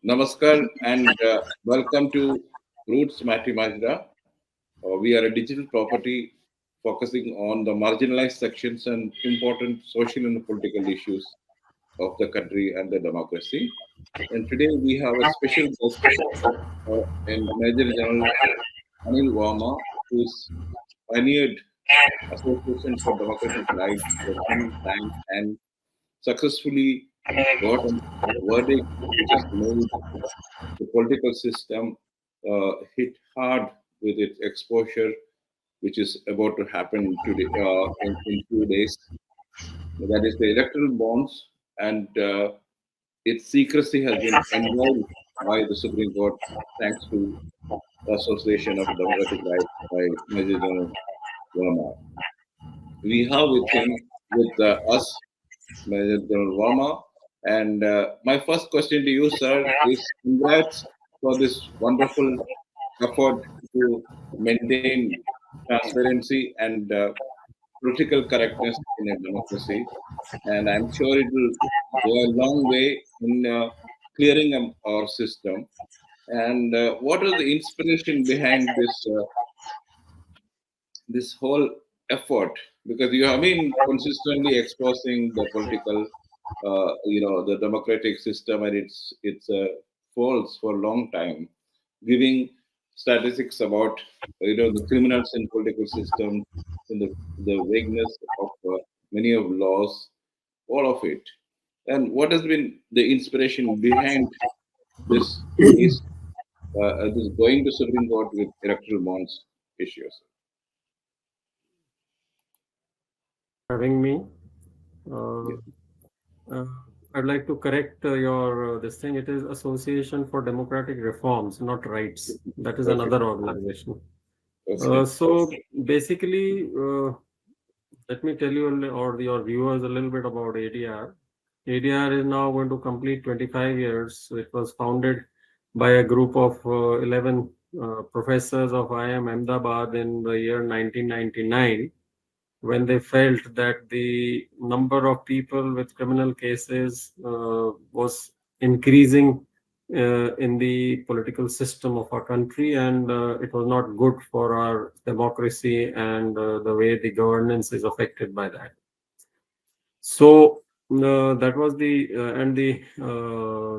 Namaskar and welcome to Roots Matrimajra. We are a digital property focusing on the marginalized sections and important social and political issues of the country and the democracy. And today we have a special guest in Major General Anil Verma, who's pioneered Association for Democratic Rights for some time and successfully got a verdict which has made the political system hit hard with its exposure, which is about to happen today in few days. That is the electoral bonds, and its secrecy has been enjoyed by the Supreme Court, thanks to the Association of Democratic Rights by Major General Verma. We have with us Major General Verma. And my first question to you, sir, is congrats for this wonderful effort to maintain transparency and political correctness in a democracy. And I'm sure it will go a long way in clearing our system. And what was the inspiration behind this whole effort? Because you have been consistently exposing the political, the democratic system and its faults for a long time, giving statistics about the criminals in political system, in the vagueness of many of laws, all of it. And what has been the inspiration behind this case, this going to Supreme Court with electoral bonds issues? Having me. Yeah. Uh, uh, I'd like to correct your this thing. It is Association for Democratic Reforms, not Rights. That is Okay. another organization. Okay. So basically, let me tell you or your viewers a little bit about ADR. ADR is now going to complete 25 years. It was founded by a group of 11 professors of IIM Ahmedabad in the year 1999, when they felt that the number of people with criminal cases was increasing in the political system of our country, and it was not good for our democracy and the way the governance is affected by that. So that was the and the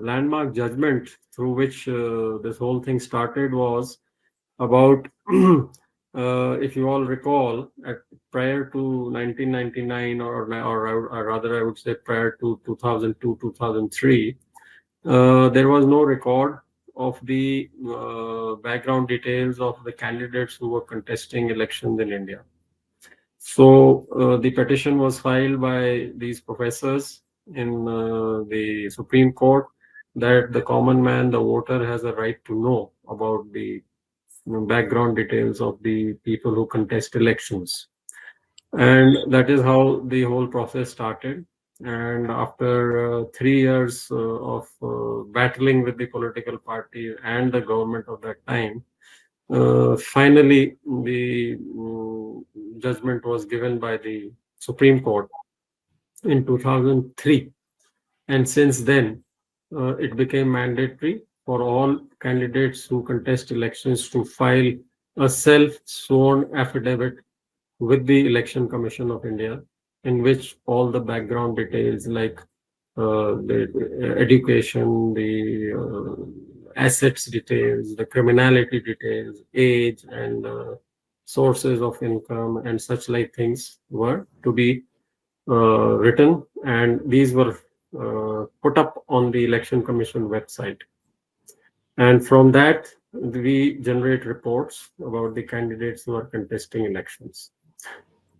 landmark judgment through which this whole thing started was about if you all recall, prior to 1999, or rather I would say prior to 2002, 2003, there was no record of the background details of the candidates who were contesting elections in India. So the petition was filed by these professors in the Supreme Court that the common man, the voter, has a right to know about the background details of the people who contest elections. And that is how the whole process started. And after 3 years of battling with the political party and the government of that time, finally the judgment was given by the Supreme Court in 2003. And since then, it became mandatory for all candidates who contest elections to file a self-sworn affidavit with the Election Commission of India, in which all the background details like the education, the assets details, the criminality details, age, and sources of income, and such like things were to be written, and these were put up on the Election Commission website. And from that, we generate reports about the candidates who are contesting elections.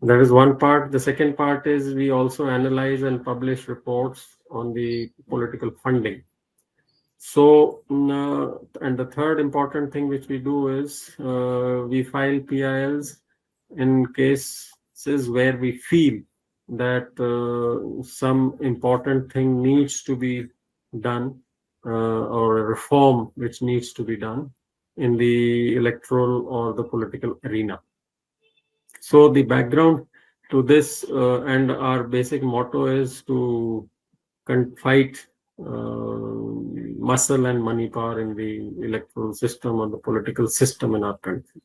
That is one part. The second part is we also analyze and publish reports on the political funding. So, and the third important thing which we do is we file PILs in cases where we feel that some important thing needs to be done, or a reform which needs to be done in the electoral or the political arena. So the background to this and our basic motto is to fight muscle and money power in the electoral system or the political system in our country.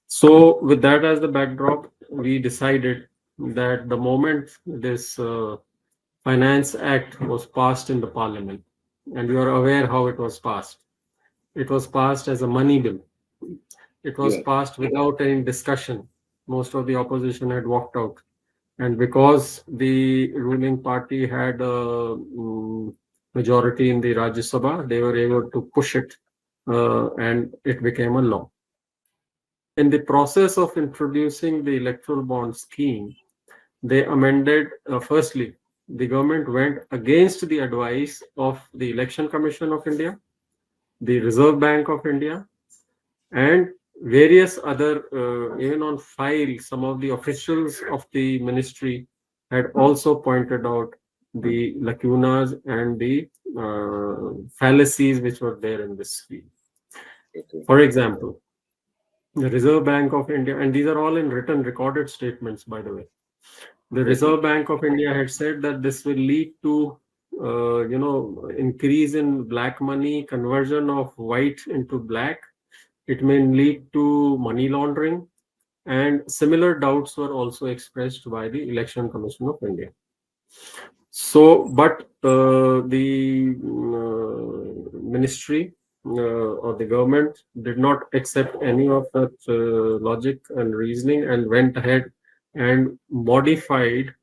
So, with that as the backdrop, we decided that the moment this Finance Act was passed in the Parliament, and you are aware how it was passed. It was passed as a money bill. It was Yeah. passed without any discussion. Most of the opposition had walked out. And because the ruling party had a majority in the Rajya Sabha, they were able to push it and it became a law. In the process of introducing the electoral bond scheme, they amended, firstly, the government went against the advice of the Election Commission of India, the Reserve Bank of India, and various other, even on file, some of the officials of the ministry had also pointed out the lacunas and the fallacies which were there in this scheme. Okay. For example, the Reserve Bank of India, and these are all in written recorded statements, by the way. The Okay. Reserve Bank of India had said that this will lead to, increase in black money, conversion of white into black. It may lead to money laundering, and similar doubts were also expressed by the Election Commission of India. So, but the ministry or the government did not accept any of that logic and reasoning and went ahead and modified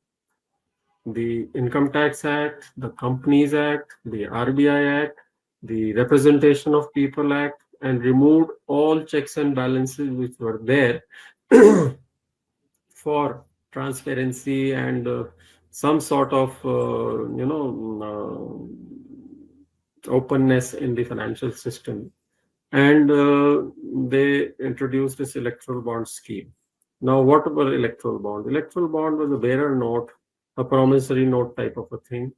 the Income Tax Act, the Companies Act, the RBI Act, the Representation of People Act, and removed all checks and balances which were there for transparency and some sort of openness in the financial system. And they introduced this electoral bond scheme. Now, what were electoral bonds? Electoral bond was a bearer note, a promissory note type of a thing,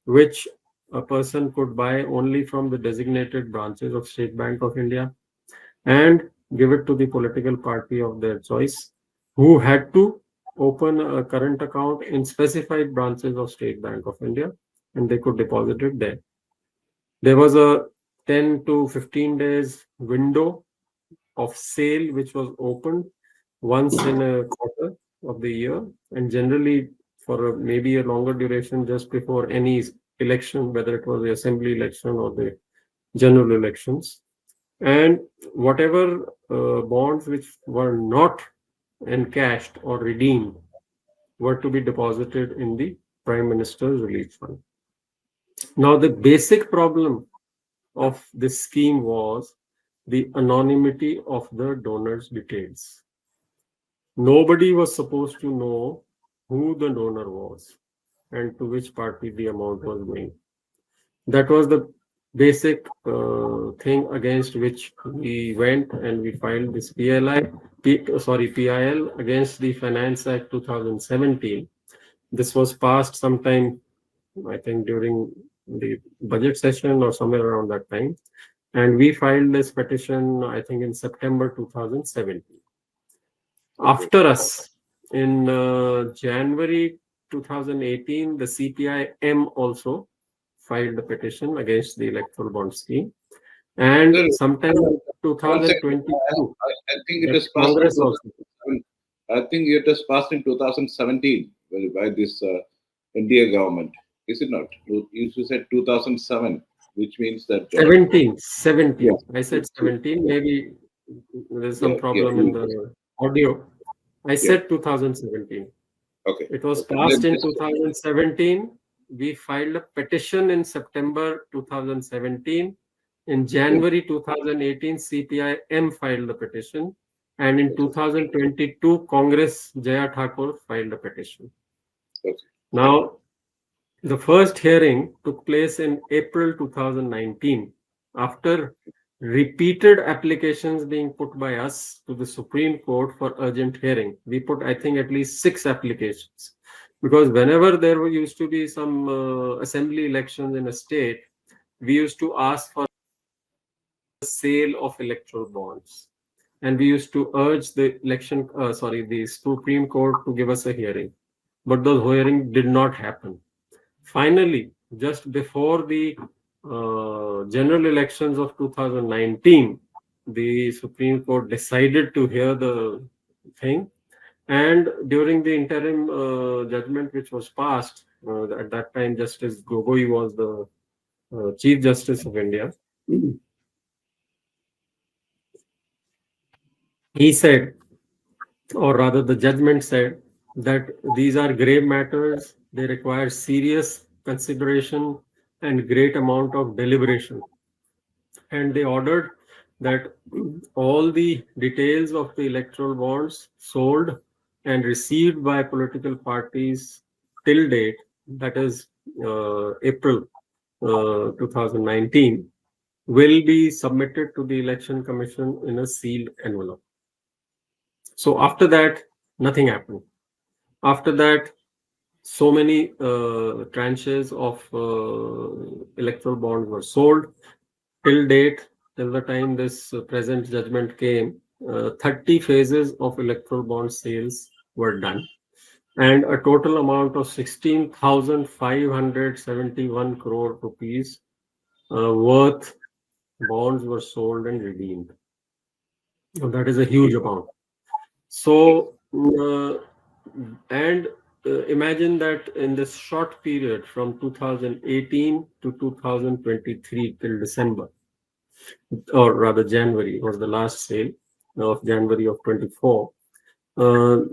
which a person could buy only from the designated branches of State Bank of India and give it to the political party of their choice, who had to open a current account in specified branches of State Bank of India, and they could deposit it there. There was a 10 to 15 days window of sale which was opened once in a quarter of the year, and generally for maybe a longer duration just before any election, whether it was the assembly election or the general elections. And whatever bonds which were not encashed or redeemed were to be deposited in the Prime Minister's Relief Fund. Now, the basic problem of this scheme was the anonymity of the donor's details. Nobody was supposed to know who the donor was and to which party the amount was going. That was the basic thing against which we went and we filed this PIL against the Finance Act 2017. This was passed sometime, I think, during the budget session or somewhere around that time. And we filed this petition, I think, in September 2017. After us, in January 2018, the CPI-M also filed the petition against the electoral bond scheme. And Sir, sometime in one second. 2022, I think it that was passed in Congress also. 2007. I think it was passed in 2017 by this India government. Is it not? You said 2007, which means that 17. yeah, I said 17. Maybe there's some yeah, yeah, problem in the audio. I yeah. said 2017. Okay. It was Okay. passed in Let's- 2017. We filed a petition in September 2017. In yeah, January 2018, CPI-M filed the petition. And in okay, 2022, Congress, Jaya Thakur filed a petition. okay, Now, the first hearing took place in April 2019 after repeated applications being put by us to the Supreme Court for urgent hearing. We put, I think, at least 6 applications because whenever there used to be some assembly elections in a state, we used to ask for the sale of electoral bonds. And we used to urge the the Supreme Court to give us a hearing. But those hearings did not happen. Finally, just before the general elections of 2019, the Supreme Court decided to hear the thing. And during the interim judgment which was passed, at that time, Justice Gogoi was the Chief Justice of India. He said, or rather, the judgment said, that these are grave matters, they require serious consideration and great amount of deliberation. And they ordered that all the details of the electoral bonds sold and received by political parties till date, that is April 2019, will be submitted to the Election Commission in a sealed envelope. So after that, nothing happened. After that, so many tranches of electoral bonds were sold. Till date, till the time this present judgment came, 30 phases of electoral bond sales were done, and a total amount of 16,571 crore rupees worth bonds were sold and redeemed. Now, that is a huge amount. So, and imagine that in this short period from 2018 to 2023 till December, or rather January was the last sale of January of 24,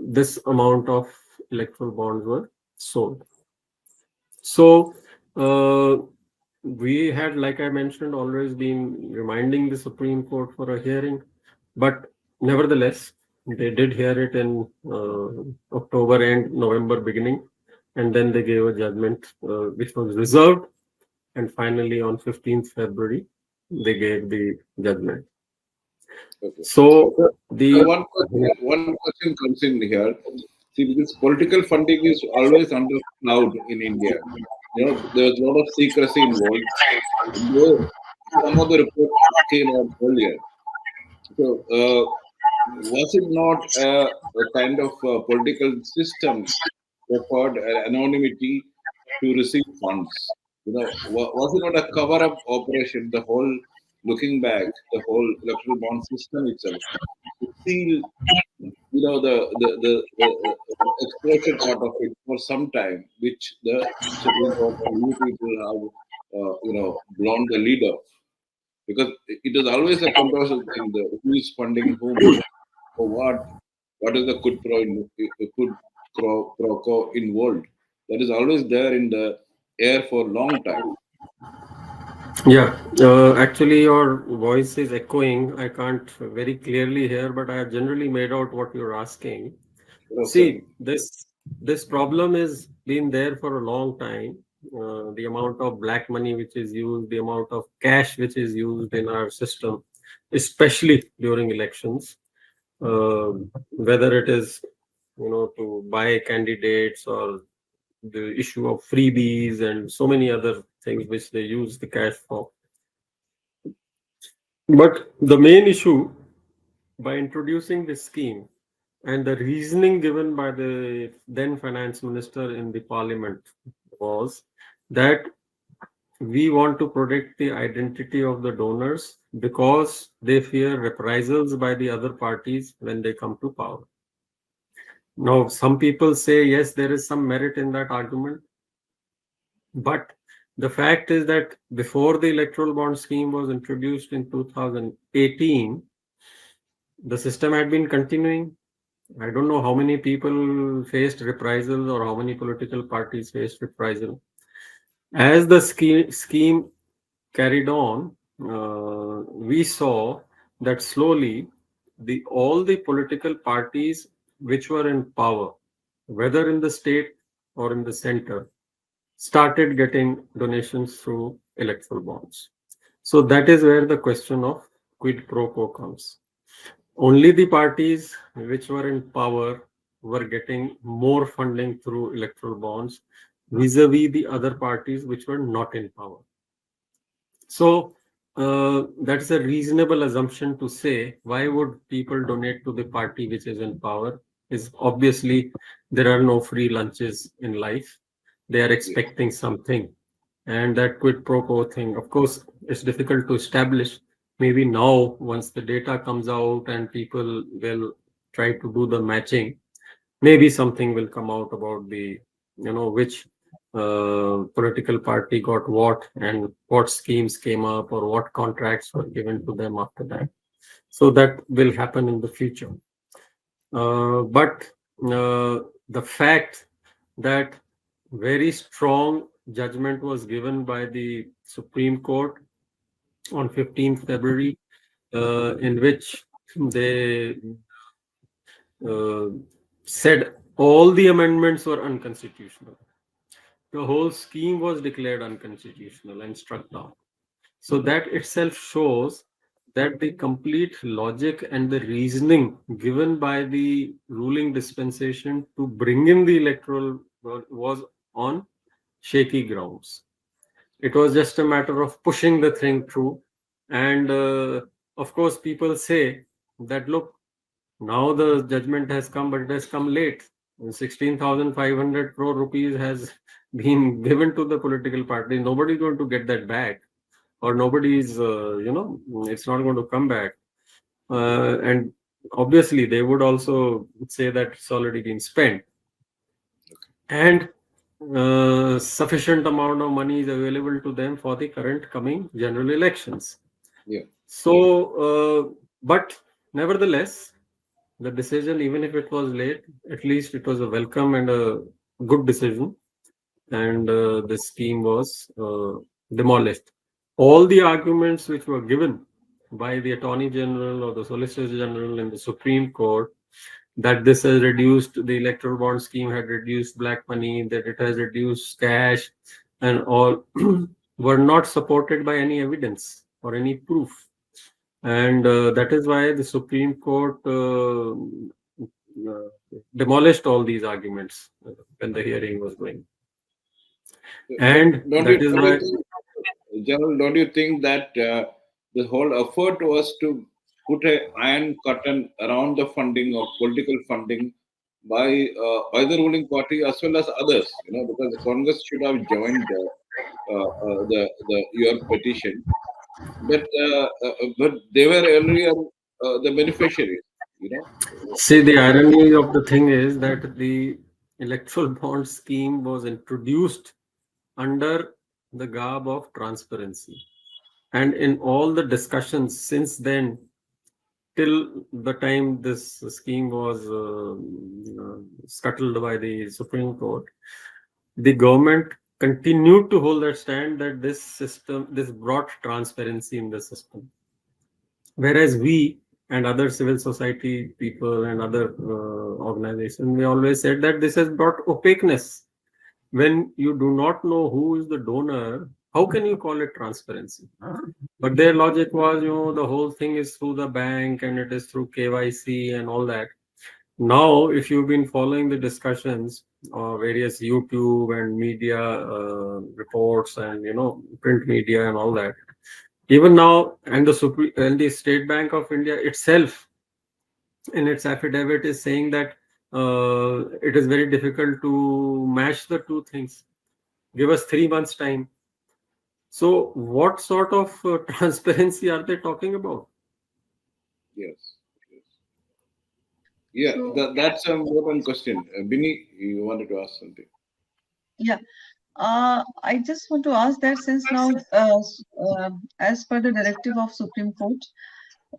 this amount of electoral bonds were sold. So, we had, like I mentioned, always been reminding the Supreme Court for a hearing, but nevertheless, they did hear it in October and November beginning, and then they gave a judgment which was reserved, and finally on 15th February, they gave the judgment. Okay. So So, the one question comes in here. See, because political funding is always under cloud in India. There's a lot of secrecy involved. Though some of the reports came out earlier. So, was it not a kind of political system preferred anonymity to receive funds? Was it not a cover-up operation? The whole, looking back, the whole electoral bond system itself, to seal, the exposure part of it for some time, which the Supreme Court and you people have, blown the lead of, because it is always a controversial thing. Who is funding whom for what? What is the quid pro quo involved? That is always there in the air for a long time. Yeah, actually, your voice is echoing. I can't very clearly hear, but I have generally made out what you're asking. Okay. See, this problem is been there for a long time. The amount of black money which is used, the amount of cash which is used in our system, especially during elections, whether it is to buy candidates or the issue of freebies and so many other things which they use the cash for. But the main issue by introducing this scheme and the reasoning given by the then finance minister in the parliament was that we want to protect the identity of the donors because they fear reprisals by the other parties when they come to power. Now, some people say, yes, there is some merit in that argument. But the fact is that before the electoral bond scheme was introduced in 2018, the system had been continuing. I don't know how many people faced reprisals or how many political parties faced reprisal. As the scheme carried on, we saw that slowly all the political parties which were in power, whether in the state or in the center, started getting donations through electoral bonds. So that is where the question of quid pro quo comes. Only the parties which were in power were getting more funding through electoral bonds vis-a-vis the other parties which were not in power. So that's a reasonable assumption to say why would people donate to the party which is in power? Is obviously there are no free lunches in life. They are Yes. expecting something. And that quid pro quo thing, of course, it's difficult to establish. Maybe now, once the data comes out and people will try to do the matching, maybe something will come out about the, which political party got what and what schemes came up or what contracts were given to them after that. So that will happen in the future. But the fact that very strong judgment was given by the Supreme Court on 15th February, in which they uh, said all the amendments were unconstitutional. The whole scheme was declared unconstitutional and struck down. So that itself shows that the complete logic and the reasoning given by the ruling dispensation to bring in the electoral was on shaky grounds. It was just a matter of pushing the thing through. And of course, people say that, look, now the judgment has come, but it has come late. 16,500 crore rupees has been given to the political party. Nobody's going to get that back, or nobody's, it's not going to come back. And obviously, they would also say that it's already been spent. And sufficient amount of money is available to them for the current coming general elections. Yeah. So, but nevertheless, the decision, even if it was late, at least it was a welcome and a good decision. And the scheme was demolished. All the arguments which were given by the Attorney General or the Solicitor General in the Supreme Court, that this has reduced the electoral bond scheme, had reduced black money, that it has reduced cash, and all were not supported by any evidence or any proof. And that is why the Supreme Court demolished all these arguments when the hearing was going. And that is Don't you why, think, General, don't you think that the whole effort was to put a iron curtain around the funding of political funding by the ruling party as well as others? Because the Congress should have joined the your petition, but they were earlier the beneficiaries. You know, see, the irony of the thing is that the electoral bond scheme was introduced under the garb of transparency. And in all the discussions since then, till the time this scheme was scuttled by the Supreme Court, the government continued to hold that stand that this system, this brought transparency in the system. Whereas we and other civil society people and other organizations, we always said that this has brought opaqueness. When you do not know who is the donor, how can you call it transparency? But their logic was, the whole thing is through the bank and it is through KYC and all that. Now, if you've been following the discussions of various YouTube and media reports and print media and all that, even now, and the State Bank of India itself, in its affidavit, is saying that it is very difficult to match the two things. Give us 3 months time. So, what sort of transparency are they talking about? yes, yes. Yeah, So, that's an important question. Bini, you wanted to ask something. yeah, I just want to ask that since now, as per the directive of Supreme Court,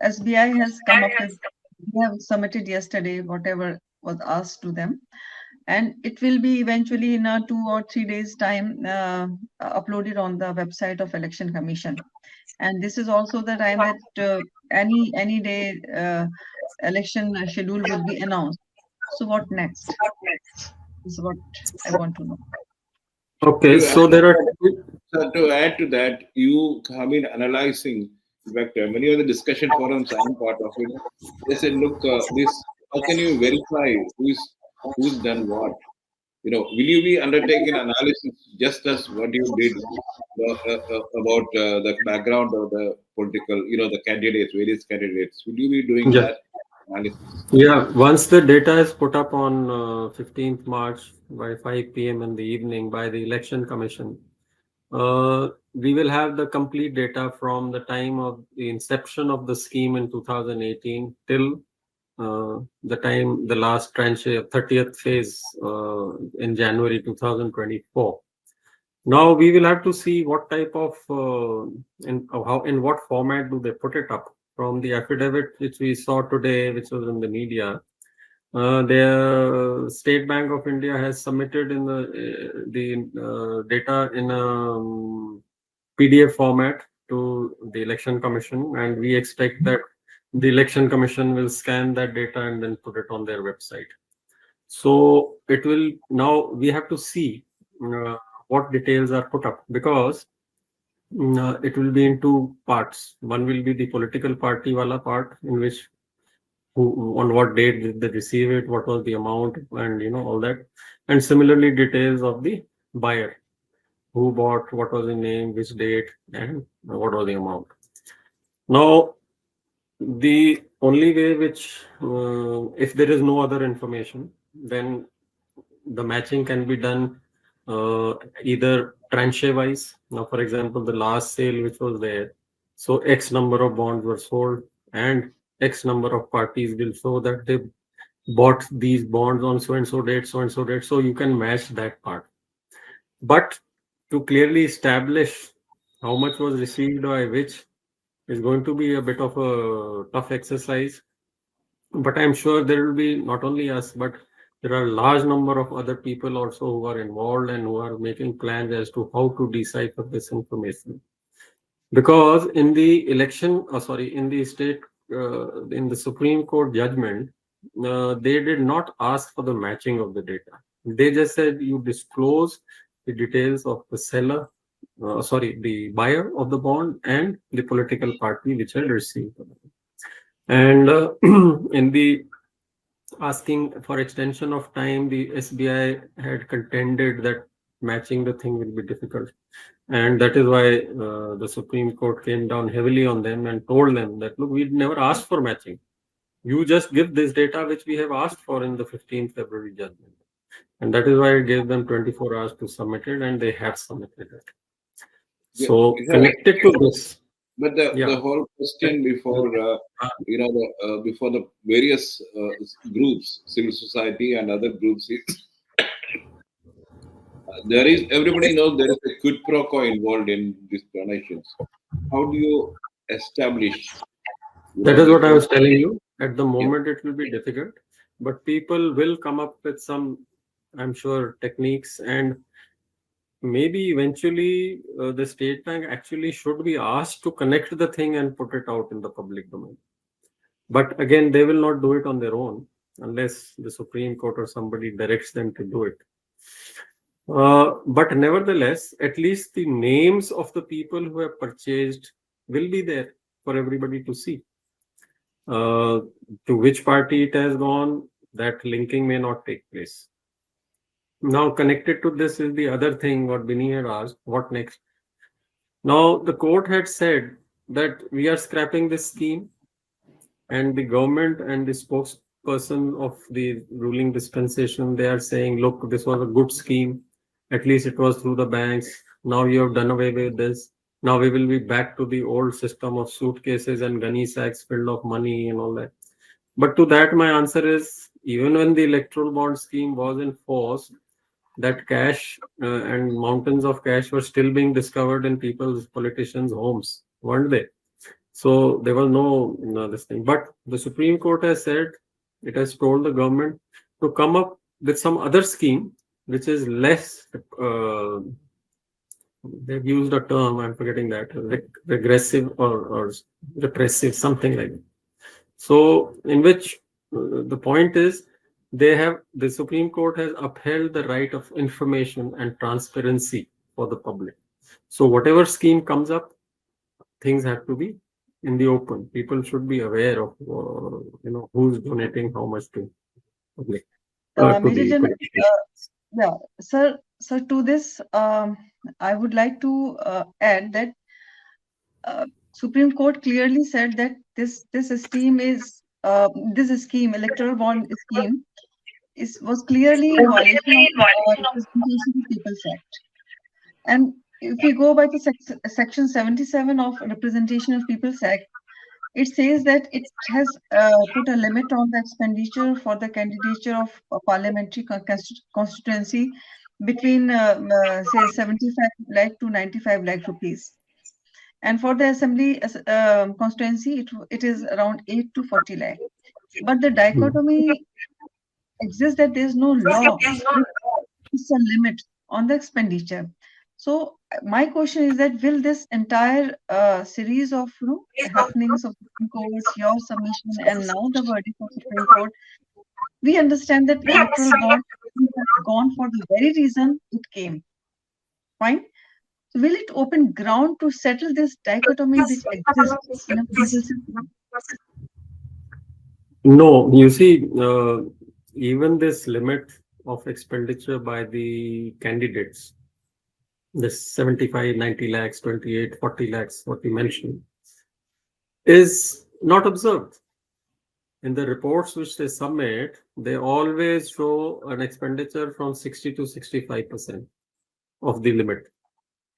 SBI has come up with, they have submitted yesterday whatever was asked to them, and it will be eventually in a 2 or 3 days time uploaded on the website of Election Commission. And this is also the time that any day election schedule will be announced. So what next is what I want to know. Okay, To add so there are to add to that, you have been analyzing. In fact, many of the discussion forums I'm part of. They said, look, this. How can you verify who's done what? Will you be undertaking analysis just as what you did about the background of the political, the candidates, various candidates? Will you be doing yeah, that analysis? yeah. Once the data is put up on 15th March by 5 p.m. in the evening by the Election Commission, We will have the complete data from the time of the inception of the scheme in 2018 till the time the last tranche, 30th phase in January 2024. Now we will have to see what type of in what format do they put it up. From the affidavit which we saw today, which was in the media, the State Bank of India has submitted in the data in a PDF format to the Election Commission, and we expect that the Election Commission will scan that data and then put it on their website. So it will now we have to see what details are put up, because it will be in two parts. One will be the political party wala part, in which on what date did they receive it, what was the amount, and all that. And similarly, details of the buyer, who bought, what was the name, which date, and what was the amount. Now, the only way which, if there is no other information, then the matching can be done either tranche wise. Now, for example, the last sale which was there, so X number of bonds were sold, and X number of parties will show that they bought these bonds on so and so date, so and so date. So you can match that part. But to clearly establish how much was received by which is going to be a bit of a tough exercise. But I'm sure there will be not only us, but there are a large number of other people also who are involved and who are making plans as to how to decipher this information. Because in the in the state, in the Supreme Court judgment, they did not ask for the matching of the data. They just said you disclose the details of the seller, the buyer of the bond and the political party which had received the bond. And in the asking for extension of time, the SBI had contended that matching the thing will be difficult. And that is why the Supreme Court came down heavily on them and told them that, look, we never asked for matching. You just give this data which we have asked for in the 15th February judgment. And that is why it gave them 24 hours to submit it, and they have submitted it. Yeah, So yeah. connected to this. But the whole question before before the various groups, civil society and other groups, is everybody knows there is a quid pro quo involved in these donations. How do you establish? That is what I was telling you. At the moment, it will be difficult, but people will come up with some, I'm sure, techniques, and maybe eventually the State Bank actually should be asked to connect the thing and put it out in the public domain. But again, they will not do it on their own unless the Supreme Court or somebody directs them to do it. But nevertheless, at least the names of the people who have purchased will be there for everybody to see. To which party it has gone, that linking may not take place. Now, connected to this is the other thing what Bini had asked, what next? Now, the court had said that we are scrapping this scheme, and the government and the spokesperson of the ruling dispensation, they are saying, look, this was a good scheme. At least it was through the banks. Now you have done away with this. Now we will be back to the old system of suitcases and gunny sacks filled of money and all that. But to that, my answer is, even when the electoral bond scheme was in force, that cash and mountains of cash were still being discovered in people's politicians' homes, weren't they? So there was no this thing. But the Supreme Court has said, it has told the government to come up with some other scheme which is less, they've used a term, I'm forgetting that, regressive or repressive, something like that. So in which the point is, the Supreme Court has upheld the right of information and transparency for the public. So whatever scheme comes up, things have to be in the open. People should be aware of who's donating how much to public. Major General, yeah, sir. To this, I would like to add that Supreme Court clearly said that this scheme electoral bond scheme was clearly in violation of Representation of People's Act. And if we go by the section 77 of Representation of People's Act, it says that it has put a limit on the expenditure for the candidature of a parliamentary constituency between say 75 lakh to 95 lakh rupees. And for the assembly constituency, it is around 8 to 40 lakh. But the dichotomy exists that there is no law which puts a limit on the expenditure. So my question is that will this entire series of happenings of Supreme Court, your submission, and now the verdict of Supreme Court, we understand that electoral bond has gone for the very reason it came. Fine. So will it open ground to settle this dichotomy which exists in a political system? No, you see, even this limit of expenditure by the candidates, this 75, 90 lakhs, 28, 40 lakhs, what you mentioned, is not observed. In the reports which they submit, they always show an expenditure from 60 to 65% of the limit.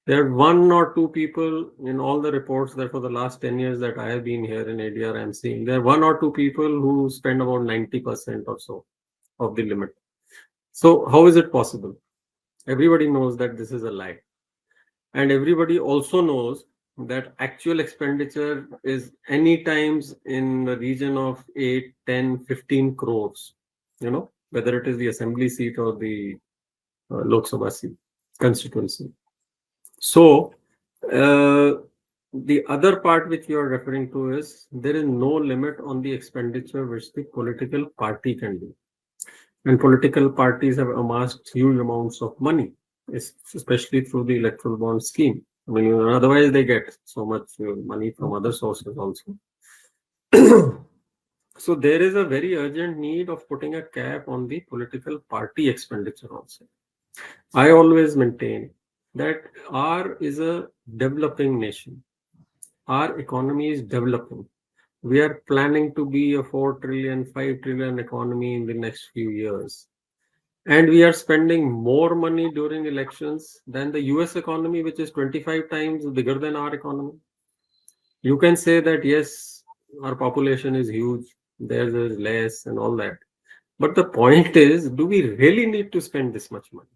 There are one or two people in all the reports that for the last 10 years that I have been here in ADR, I'm seeing there are one or two people who spend about 90% or so of the limit. So how is it possible? Everybody knows that this is a lie. And everybody also knows that actual expenditure is any times in the region of 8, 10, 15 crores, whether it is the assembly seat or the Lok Sabha seat constituency. So the other part which you are referring to is there is no limit on the expenditure which the political party can do. And political parties have amassed huge amounts of money, especially through the electoral bond scheme. I mean, otherwise they get so much money from other sources also. So there is a very urgent need of putting a cap on the political party expenditure also. I always maintain that R is a developing nation. Our economy is developing. We are planning to be a 4 trillion, 5 trillion economy in the next few years. And we are spending more money during elections than the US economy, which is 25 times bigger than our economy. You can say that, yes, our population is huge, theirs is less, and all that. But the point is, do we really need to spend this much money?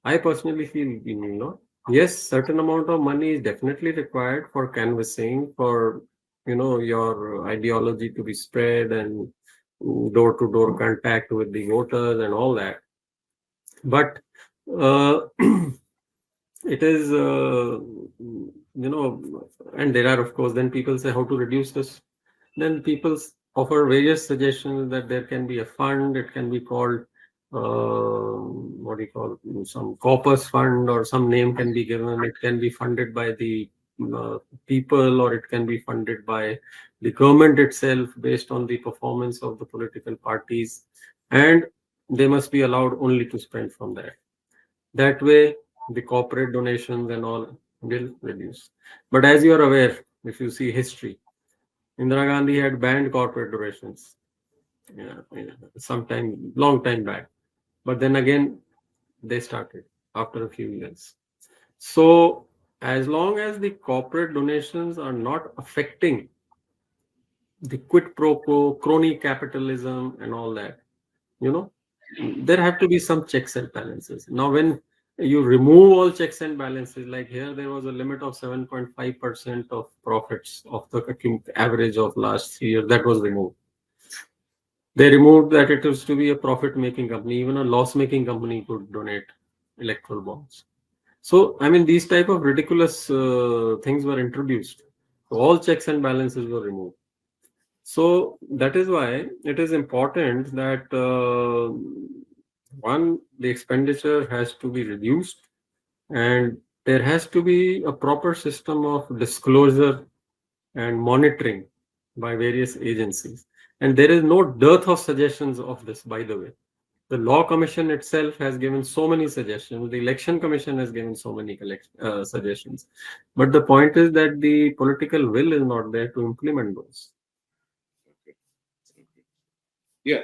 I personally feel we need not. Yes, certain amount of money is definitely required for canvassing, for your ideology to be spread and door-to-door contact with the voters and all that. But it is, and there are, of course, then people say how to reduce this. Then people offer various suggestions that there can be a fund. It can be called, what do you call, some corpus fund, or some name can be given. It can be funded by the people, or it can be funded by the government itself based on the performance of the political parties. And they must be allowed only to spend from that. That way, the corporate donations and all will reduce. But as you are aware, if you see history, Indira Gandhi had banned corporate donations, sometime, long time back. But then again, they started after a few years. So as long as the corporate donations are not affecting the quid pro quo, crony capitalism and all that, there have to be some checks and balances. Now, when you remove all checks and balances, like here, there was a limit of 7.5% of profits of the average of last 3 years that was removed. They removed that it was to be a profit-making company. Even a loss-making company could donate electoral bonds. So, I mean, these type of ridiculous things were introduced. So all checks and balances were removed. So that is why it is important that one, the expenditure has to be reduced, and there has to be a proper system of disclosure and monitoring by various agencies. And there is no dearth of suggestions of this, by the way. The Law Commission itself has given so many suggestions. The Election Commission has given so many suggestions. But the point is that the political will is not there to implement those. Yeah,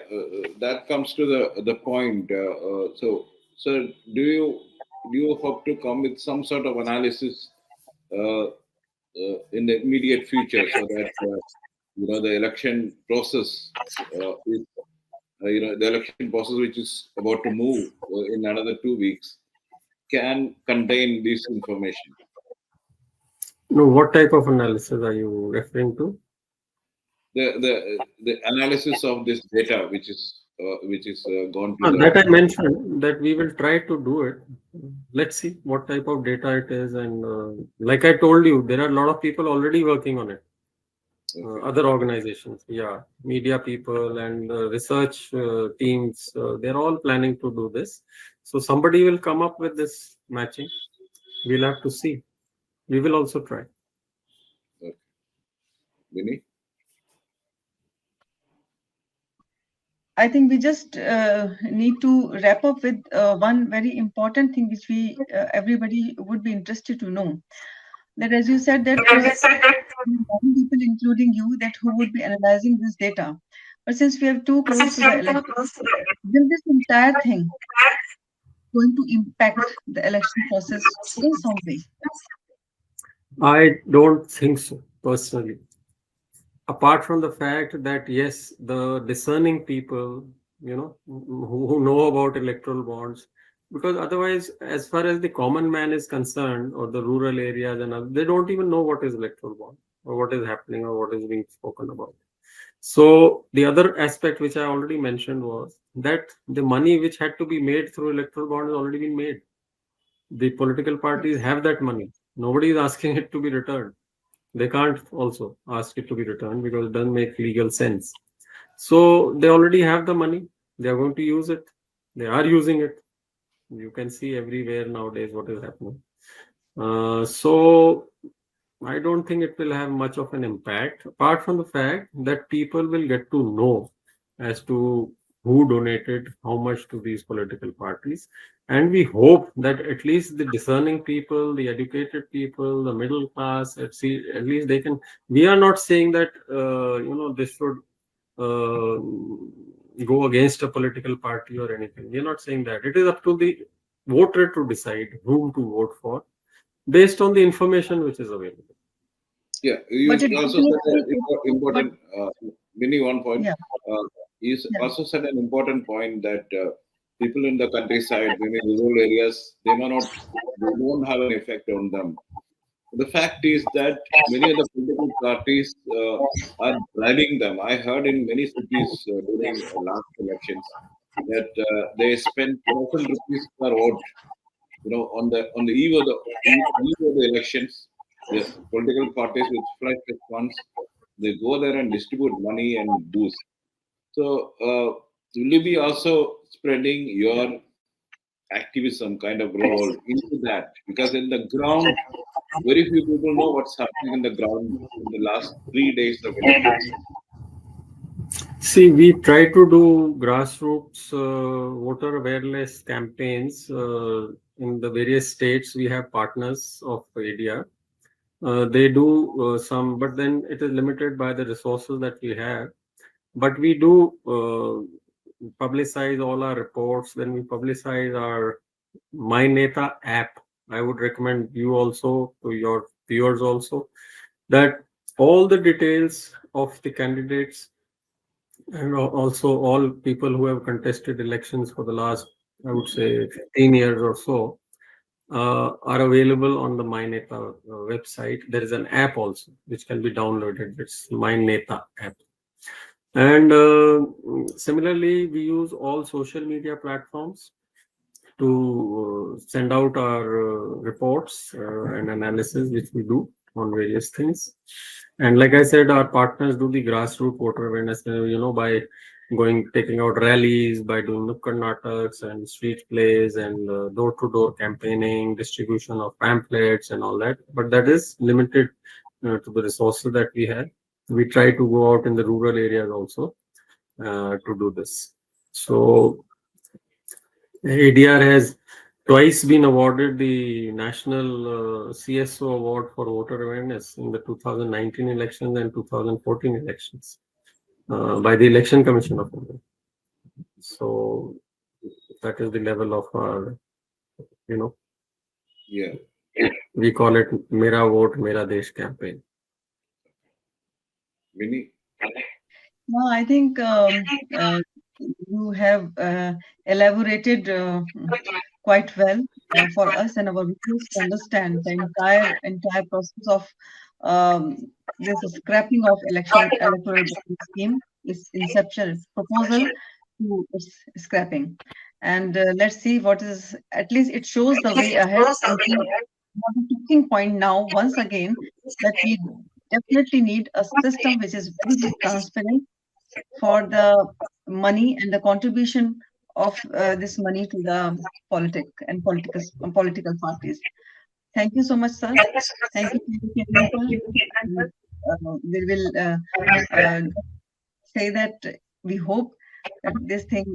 that comes to the point. So, sir, do you do you hope to come with some sort of analysis in the immediate future so that the election process is the election process which is about to move in another 2 weeks can contain this information? No, what type of analysis are you referring to? The analysis of this data which is gone to That I the. mentioned that we will try to do it. Let's see what type of data it is, and like I told you, there are a lot of people already working on it. Okay. Other organizations, yeah, media people and research teams, they're all planning to do this. So somebody will come up with this matching. We'll have to see. We will also try. Okay. Vinny? I think we just need to wrap up with one very important thing which we everybody would be interested to know. That, as you said, that many people, including you, that who would be analyzing this data. But since we are too close to the election, will this entire thing going to impact the election process in some way? I don't think so, personally. Apart from the fact that, yes, the discerning people, who know about electoral bonds, because otherwise, as far as the common man is concerned, or the rural areas and they don't even know what is electoral bond or what is happening or what is being spoken about. So the other aspect which I already mentioned was that the money which had to be made through electoral bond has already been made. The political parties Yes. have that money. Nobody is asking it to be returned. They can't also ask it to be returned because it doesn't make legal sense. So they already have the money. They are going to use it. They are using it. You can see everywhere nowadays what is happening. So I don't think it will have much of an impact, apart from the fact that people will get to know as to who donated how much to these political parties. And we hope that at least the discerning people, the educated people, the middle class, at least they can. We are not saying that, this should uh, go against a political party or anything. We are not saying that. It is up to the voter to decide whom to vote for based on the information which is available. Yeah, But it you also said an definitely, but important, Vinny, one point. yeah, Uh, you yeah, also said an important point that people in the countryside, maybe rural areas, they won't have an effect on them. The fact is that many of the political parties are bribing them. I heard in many cities during last elections that they spent 1,000 rupees per vote. On the eve of the elections, the political parties with flash funds, they go there and distribute money and boost. So, will you be also spreading your activism kind of role into that? Because in the ground, very few people know what's happening in the ground in the last 3 days of elections. See, we try to do grassroots voter awareness campaigns in the various states. We have partners of ADR. They do some, but then it is limited by the resources that we have. But we do publicize all our reports. Then we publicize our My Neta app. I would recommend you also, to your viewers also, that all the details of the candidates and also all people who have contested elections for the last, I would say, 15 years or so, are available on the MyNeta website. There is an app also which can be downloaded. It's MyNeta app. And similarly, we use all social media platforms to send out our reports and analysis, which we do on various things. And like I said, our partners do the grassroots voter awareness, by taking out rallies, by doing nukkad nataks and street plays and door-to-door campaigning, distribution of pamphlets and all that. But that is limited to the resources that we have. We try to go out in the rural areas also to do this. So ADR has twice been awarded the National CSO Award for Voter Awareness in the 2019 elections and 2014 elections by the Election Commission of India. So that is the level of our, Yeah. We call it Mera Vote, Mera Desh campaign. Mini. No, I think you have elaborated quite well for us and our viewers to understand the entire process of um, this scrapping of electoral bond scheme, its inception, proposal to its scrapping, and let's see what is. At least it shows the way ahead. And we have a tipping point now once again that we definitely need a system which is very, very transparent for the money and the contribution of this money to the political parties. Thank you so much, sir. Thank you, sir. We will uh, say that we hope that this thing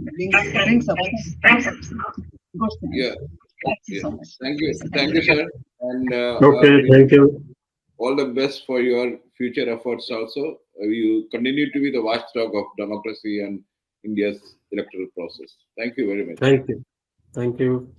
brings up good Yeah. things. Thank you Yeah. so much. Thank you, sir. And Okay, we thank you. all the best for your future efforts. Also, you continue to be the watchdog of democracy and India's electoral process. Thank you very much. Thank you. Thank you.